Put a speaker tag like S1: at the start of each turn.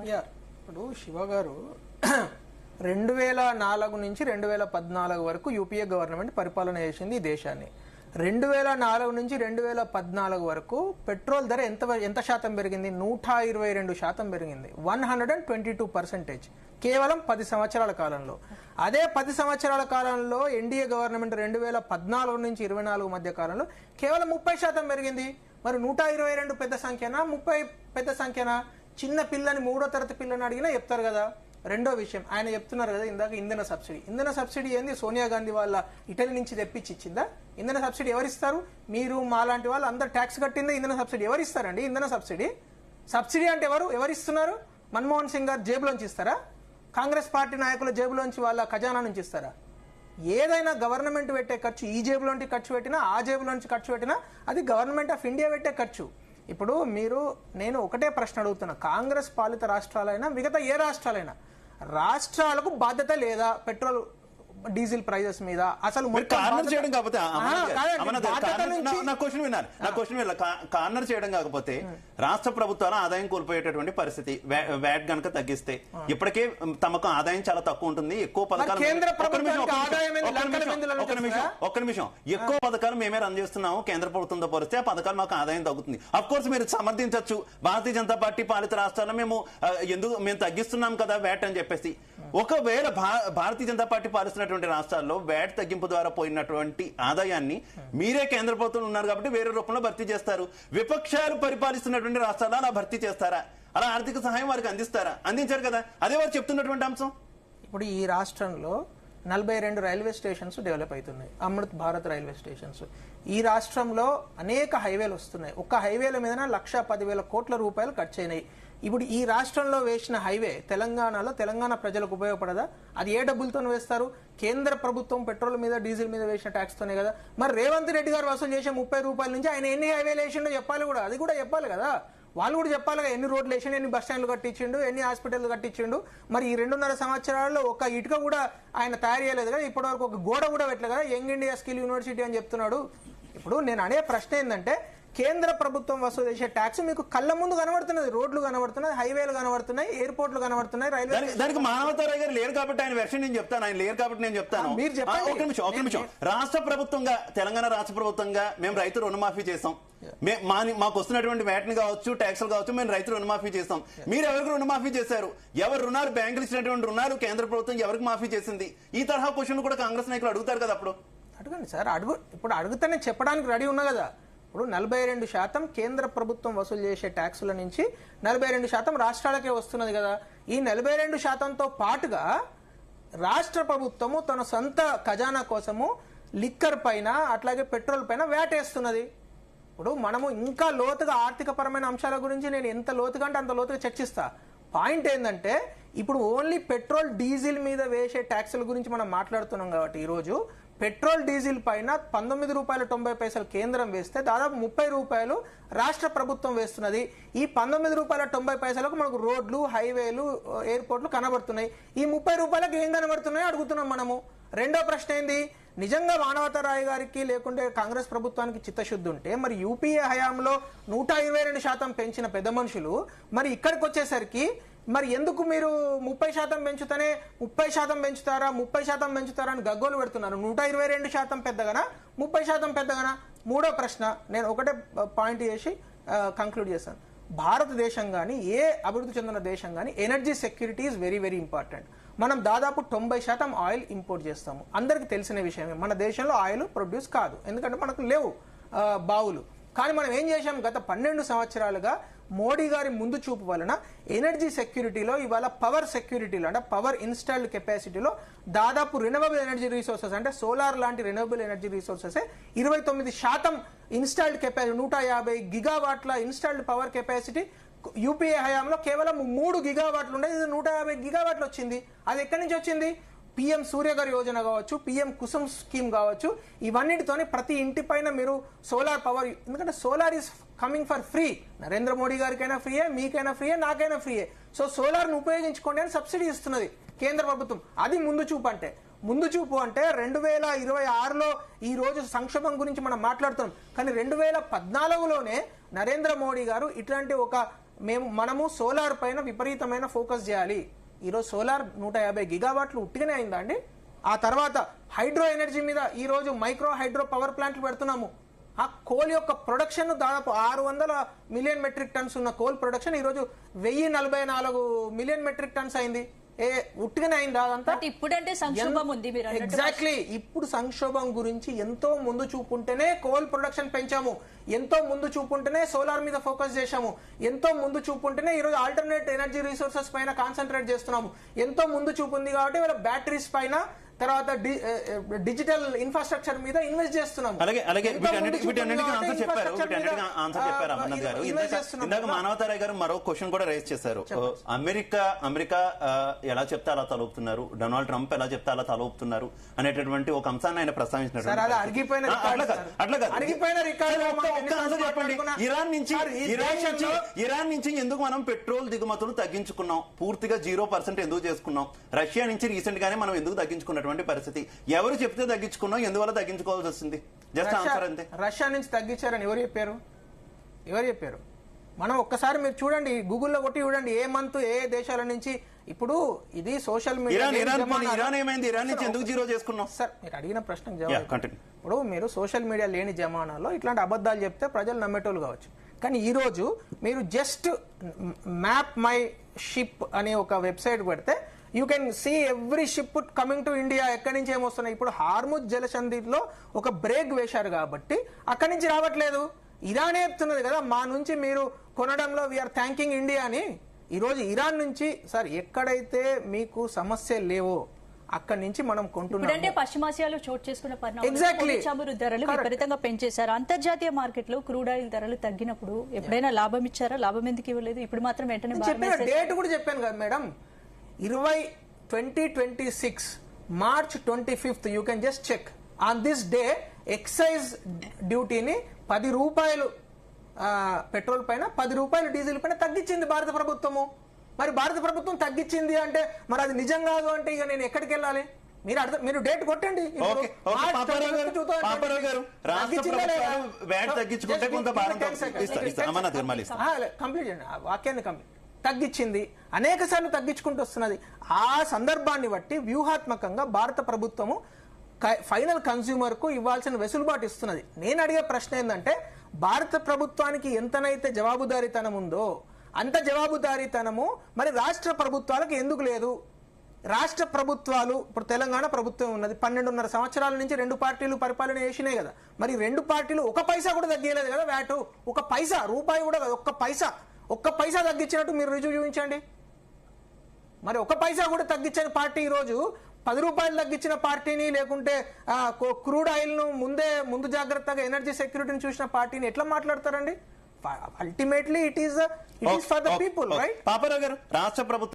S1: ఇప్పుడు శివ గారు 2004 నుంచి 2014 వరకు యూపీఏ గవర్నమెంట్ పరిపాలన చేసింది ఈ దేశాన్ని. 2004 నుంచి 2014 వరకు పెట్రోల్ ధర ఎంత శాతం పెరిగింది? 122% పెరిగింది. 122% కేవలం 10 సంవత్సరాల కాలంలో. అదే 10 సంవత్సరాల కాలంలో ఎన్డీఏ గవర్నమెంట్ 2014 నుంచి 24 మధ్య కాలంలో కేవలం 30% పెరిగింది. మరి 122 పెద్ద సంఖ్యనా 30 పెద్ద సంఖ్యనా? చిన్న పిల్లని 3వ తరగతి పిల్లని అడిగినా చెప్తారు కదా. రెండో విషయం, ఆయన చెప్తున్నారు కదా ఇందాక ఇంధన సబ్సిడీ ఏంది? సోనియా గాంధీ వాళ్ళ ఇటలీ నుంచి తెప్పించి ఇచ్చిందా? ఇంధన సబ్సిడీ ఎవరిస్తారు? మీరు మాలాంటి వాళ్ళు అందరు ట్యాక్స్ కట్టిందా? ఇంధన సబ్సిడీ ఎవరిస్తారండి? ఇంధన సబ్సిడీ అంటే ఎవరిస్తున్నారు? మన్మోహన్ సింగ్ గారు జేబులోంచి ఇస్తారా? కాంగ్రెస్ పార్టీ నాయకుల జేబులోంచి వాళ్ళ ఖజానా నుంచి ఇస్తారా? ఏదైనా గవర్నమెంట్ పెట్టే ఖర్చు ఈ జేబులోంచి ఖర్చు పెట్టినా ఆ జేబులోంచి ఖర్చు పెట్టినా అది గవర్నమెంట్ ఆఫ్ ఇండియా పెట్టే ఖర్చు. ఇప్పుడు నేను ఒకటే ప్రశ్న అడుగుతున్నా, కాంగ్రెస్ పాలిత రాష్ట్రాలైనా మిగతా ఏ రాష్ట్రాలైనా రాష్ట్రాలకు బాధ్యత లేదా పెట్రోల్ డీజిల్ ప్రైజెస్ మీద? అసలు
S2: కార్నర్ చేయడం కాకపోతే కార్నర్ చేయడం కాకపోతే రాష్ట్ర ప్రభుత్వాల ఆదాయం కోల్పోయేటటువంటి పరిస్థితి. వ్యాట్ గనక తగ్గిస్తే ఇప్పటికే తమకు ఆదాయం చాలా తక్కువ ఉంటుంది. ఎక్కువ పథకాలు ఒక్క నిమిషం ఎక్కువ పథకాలు మేమే రన్ చేస్తున్నాము కేంద్ర ప్రభుత్వంతో పోలిస్తే ఆ పథకాలు మాకు ఆదాయం తగ్గుతుంది. అఫ్ కోర్స్ మీరు సమర్థించవచ్చు, భారతీయ జనతా పార్టీ పాలిత రాష్ట్రాల్లో మేము తగ్గిస్తున్నాం కదా వ్యాట్ అని చెప్పేసి. ఒకవేళ భారతీయ జనతా పార్టీ పాలిస్తున్నటువంటి రాష్ట్రాల్లో వ్యాట్ తగ్గింపు ద్వారా పోయినటువంటి ఆదాయాన్ని మీరే కేంద్ర ప్రభుత్వం ఉన్నారు కాబట్టి వేరే రూపంలో భర్తీ చేస్తారు. విపక్షాలు పరిపాలిస్తున్నటువంటి రాష్ట్రాల్లో అలా భర్తీ చేస్తారా? అలా ఆర్థిక సహాయం వారికి అందిస్తారా? అందించారు కదా, అదే వారు చెప్తున్నటువంటి అంశం.
S1: ఇప్పుడు ఈ రాష్ట్రంలో 42 రైల్వే స్టేషన్స్ డెవలప్ అవుతున్నాయి, అమృత్ భారత్ రైల్వే స్టేషన్స్. ఈ రాష్ట్రంలో అనేక హైవేలు వస్తున్నాయి. ఒక్క హైవేల మీద 1,10,000 కోట్ల రూపాయలు ఖర్చు అయినాయి. ఇప్పుడు ఈ రాష్ట్రంలో వేసిన హైవే తెలంగాణలో తెలంగాణ ప్రజలకు ఉపయోగపడదా? అది ఏ డబ్బులతో వేస్తారు? కేంద్ర ప్రభుత్వం పెట్రోల్ మీద డీజిల్ మీద వేసిన ట్యాక్స్ తోనే కదా. మరి రేవంత్ రెడ్డి గారు వసూలు చేసే 30 రూపాయల నుంచి ఆయన ఎన్ని హైవేలు వేసిండో చెప్పాలి కూడా, అది కూడా చెప్పాలి కదా. వాళ్ళు కూడా చెప్పాలి కదా, ఎన్ని రోడ్లు వేసిండు, ఎన్ని బస్ స్టాండ్లు కట్టించిండు, ఎన్ని హాస్పిటల్ కట్టించిండు. మరి ఈ 2.5 సంవత్సరాల్లో ఒక ఇటుక కూడా ఆయన తయారు చేయలేదు కదా, ఇప్పటివరకు ఒక గోడ కూడా పెట్టలేదు కదా. యంగ్ ఇండియా స్కిల్ యూనివర్సిటీ అని చెప్తున్నాడు. ఇప్పుడు నేను అనే ప్రశ్న ఏంటంటే, కేంద్ర ప్రభుత్వం వసూలు చేసే ట్యాక్స్ మీకు కళ్ళ ముందు కనబడుతున్నది. రోడ్లు కనబడుతున్నాయి, హైవేలు కనబడుతున్నాయి, ఎయిర్పోర్ట్లు కనబడుతున్నాయి, రైల్వే.
S2: దానికి మానవతారావు గారు లేరు కాబట్టి ఆయన వెర్షన్ నేను చెప్తాను, ఆయన లేరు కాబట్టి నేను చెప్తాను.
S1: మీరు చెప్పండి.
S2: ఒక నిమిషం. రాష్ట్ర ప్రభుత్వంగా, తెలంగాణ రాష్ట్ర ప్రభుత్వంగా మేము రైతు రుణమాఫీ చేసాం. మాకు వస్తున్నటువంటి వ్యాట్ని కావచ్చు, ట్యాక్స్లు కావచ్చు, మేము రైతు రుణమాఫీ చేస్తాం. మీరు ఎవరికి రుణమాఫీ చేశారు? ఎవరు రుణాలు, బ్యాంకులు ఇచ్చినటువంటి రుణాలు కేంద్ర ప్రభుత్వం ఎవరికి మాఫీ చేసింది? ఈ తరహా క్వశ్చన్ కూడా కాంగ్రెస్ నాయకులు అడుగుతారు కదా. అప్పుడు
S1: అడగండి సార్, ఇప్పుడు అడుగుతానే చెప్పడానికి రెడీ ఉన్నా కదా. ఇప్పుడు 42% కేంద్ర ప్రభుత్వం వసూలు చేసే ట్యాక్సుల నుంచి 42% రాష్ట్రాలకే వస్తున్నది కదా. ఈ 42%తో పాటుగా రాష్ట్ర ప్రభుత్వము తన సొంత ఖజానా కోసము లిక్కర్ పైన అట్లాగే పెట్రోల్ పైన వ్యాట్ వేస్తున్నది. ఇప్పుడు మనము ఇంకా లోతుగా ఆర్థిక పరమైన అంశాల గురించి నేను ఎంత లోతుగా అంటే అంత లోతుగా చర్చిస్తా. పాయింట్ ఏంటంటే, ఇప్పుడు ఓన్లీ పెట్రోల్ డీజిల్ మీద వేసే ట్యాక్సుల గురించి మనం మాట్లాడుతున్నాం కాబట్టి ఈరోజు పెట్రోల్ డీజిల్ పైన 19 రూపాయల 90 పైసలు కేంద్రం వేస్తే దాదాపు 30 రూపాయలు రాష్ట్ర ప్రభుత్వం వేస్తున్నది. ఈ 19 రూపాయల 90 పైసలకు మనకు రోడ్లు, హైవేలు, ఎయిర్పోర్ట్లు కనబడుతున్నాయి. ఈ 30 రూపాయలకు ఏం కనబడుతున్నాయో అడుగుతున్నాం మనము. రెండో ప్రశ్న ఏంది? నిజంగా మానవతారాయ్ గారికి లేకుంటే కాంగ్రెస్ ప్రభుత్వానికి చిత్తశుద్ధి ఉంటే మరి యూపీఏ హయాంలో 122% పెంచిన పెద్ద మనుషులు మరి ఇక్కడికి వచ్చేసరికి మరి ఎందుకు మీరు 30% పెంచుతానే 30% పెంచుతారా 30% పెంచుతారా అని గగ్గోలు పెడుతున్నారు? 122% పెద్దగానా 30% పెద్దగానా? మూడో ప్రశ్న నేను ఒకటే పాయింట్ చేసి కంక్లూడ్ చేస్తాను. భారతదేశం కానీ ఏ అభివృద్ధి చెందిన దేశం కానీ energy security is very very important. మనం దాదాపు 90% ఆయిల్ ఇంపోర్ట్ చేస్తాము. అందరికీ తెలిసిన విషయమే. మన దేశంలో ఆయిల్ ప్రొడ్యూస్ కాదు, ఎందుకంటే మనకు లేవు బావులు. కానీ మనం ఏం చేశాం? గత 12 సంవత్సరాలుగా మోడీ గారి ముందు చూపు వలన ఎనర్జీ సెక్యూరిటీలో ఇవాళ పవర్ సెక్యూరిటీలో అంటే పవర్ ఇన్స్టాల్డ్ కెపాసిటీలో దాదాపు రెన్యూవబుల్ ఎనర్జీ రిసోర్సెస్ అంటే సోలార్ లాంటి renewable energy resources 29% installed capacity 150 గిగావాట్ల ఇన్స్టాల్డ్ పవర్ కెపాసిటీ యూపీఏ హయాంలో కేవలం 3 గిగావాట్లు ఉండేది, ఇది 150 గిగావాట్లు వచ్చింది. అది ఎక్కడి నుంచి వచ్చింది? పిఎం సూర్యఘర్ యోజన కావచ్చు, పిఎం కుసుమ్ స్కీమ్ కావచ్చు, ఇవన్నిటితోనే ప్రతి ఇంటి పైన మీరు సోలార్ పవర్, ఎందుకంటే solar is coming for free. Narendra Modi గారికైనా ఫ్రీయే, మీకైనా ఫ్రీయే, నాకైనా ఫ్రీయే. సో సోలార్ను ఉపయోగించుకోండి అని సబ్సిడీ ఇస్తున్నది కేంద్ర ప్రభుత్వం. అది ముందు చూపు అంటే. ముందు చూపు అంటే 2026లో ఈ రోజు సంక్షోభం గురించి మనం మాట్లాడుతున్నాం, కానీ 2014లోనే నరేంద్ర మోడీ గారు ఇట్లాంటి ఒక మనము సోలార్ పైన విపరీతమైన ఫోకస్ చేయాలి. ఈరోజు సోలార్ 150 గిగావాట్లు ఉట్టిగానే అయిందా అండి? ఆ తర్వాత హైడ్రో ఎనర్జీ మీద ఈ రోజు మైక్రో హైడ్రో పవర్ ప్లాంట్లు పెడుతున్నాము. ఆ కోల్ యొక్క ప్రొడక్షన్ దాదాపు 600 మిలియన్ మెట్రిక్ టన్స్ ఉన్న కోల్ ప్రొడక్షన్ ఈరోజు 1044 మిలియన్ మెట్రిక్ టన్స్ అయింది. ఉట్టిగానే అయిందా అదంతా?
S3: ఇప్పుడంటే సంక్షోభం ఉంది.
S1: ఎగ్జాక్ట్లీ. ఇప్పుడు సంక్షోభం గురించి ఎంతో ముందు చూపుంటేనే కోల్ ప్రొడక్షన్ పెంచాము, ఎంతో ముందు చూపుంటేనే సోలార్ మీద ఫోకస్ చేశాము, ఎంతో ముందు చూపుంటేనే ఈరోజు ఆల్టర్నేట్ ఎనర్జీ రిసోర్సెస్ పైన కాన్సన్ట్రేట్ చేస్తున్నాము. ఎంతో ముందు చూపు ఉంది కాబట్టి ఇవాళ బ్యాటరీస్ పైన తర్వాత డిజిటల్ ఇన్ఫ్రాస్ట్రక్చర్ మీద ఇన్వెస్ట్ చేస్తున్నాం.
S2: అలాగే వీటన్నిటికీ ఆన్సర్ చెప్పారు అమర్నాథ్ గారు. ఇందాక మానవతారాయ్ గారు మరో క్వశ్చన్ కూడా రైజ్ చేశారు. అమెరికా ఎలా చెప్తే అలా తలూపుతున్నారు, డొనాల్డ్ ట్రంప్ ఎలా చెప్తే అలా తలూపుతున్నారు అనేటటువంటి ఒక అంశాన్ని ఆయన ప్రస్తావించినారు. చెప్పండి, ఇరాన్ నుంచి ఎందుకు మనం పెట్రోల్ దిగుమతులు తగ్గించుకున్నాం? పూర్తిగా 0% ఎందుకు చేసుకున్నాం? రష్యా నుంచి రీసెంట్ గానే మనం ఎందుకు తగ్గించుకున్నటువంటి పరిస్థితి? ఎవరు చెప్తే తగ్గించుకున్నాం, ఎందువల్ల తగ్గించుకోవాల్సి వస్తుంది? జస్ట్ ఆన్సర్ అంతే.
S1: రష్యా నుంచి తగ్గించారని ఎవరు చెప్పారు? మనం ఒక్కసారి మీరు చూడండి, గూగుల్లో కొట్టి చూడండి ఏ మంత్ ఏ దేశాల నుంచి. ఇప్పుడు ఇది సోషల్ మీడియా.
S2: ఇరాన్ ఏమైంది? ఇరాన్ నుంచి ఎందుకు జీరో చేసుకున్నాం?
S1: సార్ మీరు అడిగిన ప్రశ్నకు జవాబు. ఇప్పుడు మీరు సోషల్ మీడియా లేని జమానాలో ఇట్లాంటి అబద్ధాలు చెప్తే ప్రజలు నమ్మేటోళ్ళు కావచ్చు. కానీ ఈ రోజు మీరు జస్ట్ మ్యాప్ మై షిప్ అనే ఒక వెబ్సైట్ పెడితే you can see every ship coming to India. ఎక్కడి నుంచి ఏమొస్తున్నాయి? ఇప్పుడు హార్ముజ్ జలసంధిలో ఒక బ్రేక్ వేశారు కాబట్టి అక్కడి నుంచి రావట్లేదు. ఇరానే చెప్తున్నది కదా మా నుంచి మీరు కొనడంలో వీఆర్ థ్యాంకింగ్ ఇండియా అని. ఈరోజు ఇరాన్ నుంచి సార్ ఎక్కడైతే మీకు సమస్యలు లేవో అక్కడి నుంచి మనం కొంటున్నాం.
S3: పశ్చిమాసియాలో చోటు చేసుకున్న పరిణామాలు చమురు ధరలు విపరీతంగా పెంచేశారు. అంతర్జాతీయ మార్కెట్ లో క్రూడ్ ఆయిల్ ధరలు తగ్గినప్పుడు ఎప్పుడైనా లాభం ఇచ్చారా? లాభం ఎందుకు ఇవ్వలేదు? ఇప్పుడు మాత్రం వెంటనే
S1: డేట్ కూడా చెప్పాను కదా madam, 2026 March 25th. You can just check on this day excise డ్యూటీని 10 రూపాయలు పెట్రోల్ పైన, 10 రూపాయలు డీజిల్ పైన తగ్గించింది భారత ప్రభుత్వము. మరి భారత ప్రభుత్వం తగ్గించింది అంటే మరి అది నిజం కాదు అంటే ఇక నేను ఎక్కడికి వెళ్ళాలి? మీరు డేట్ కొట్టండి. కంప్లీట్ చేయండి వాక్యాన్ని. తగ్గించింది, అనేక సార్లు తగ్గించుకుంటూ వస్తున్నది. ఆ సందర్భాన్ని బట్టి వ్యూహాత్మకంగా భారత ప్రభుత్వము ఫైనల్ కన్స్యూమర్ కు ఇవ్వాల్సిన వెసులుబాటు ఇస్తున్నది. నేను అడిగే ప్రశ్న ఏంటంటే, భారత ప్రభుత్వానికి ఎంతనైతే జవాబుదారీతనం ఉందో అంత జవాబుదారీతనము మరి రాష్ట్ర ప్రభుత్వాలకు ఎందుకు లేదు? రాష్ట్ర ప్రభుత్వాలు, ఇప్పుడు తెలంగాణ ప్రభుత్వం ఉన్నది, 12.5 సంవత్సరాల నుంచి 2 పార్టీలు పరిపాలన చేసినాయి కదా. మరి 2 పార్టీలు ఒక పైసా కూడా తగ్గలేదు కదా వ్యాటు. ఒక పైసా, రూపాయి కూడా కదా, ఒక్క పైసా తగ్గించినట్టు మీరు రుజువు చూపించండి. మరి ఒక పైసా కూడా తగ్గించని పార్టీ ఈరోజు 10 రూపాయలు తగ్గించిన పార్టీని, లేకుంటే క్రూడ్ ఆయిల్ ను ముందు జాగ్రత్తగా ఎనర్జీ సెక్యూరిటీని చూసిన పార్టీని ఎట్లా మాట్లాడతారండి? Ultimately it is for the people, right?
S2: Paparao గారు, రాష్ట్ర ప్రభుత్వం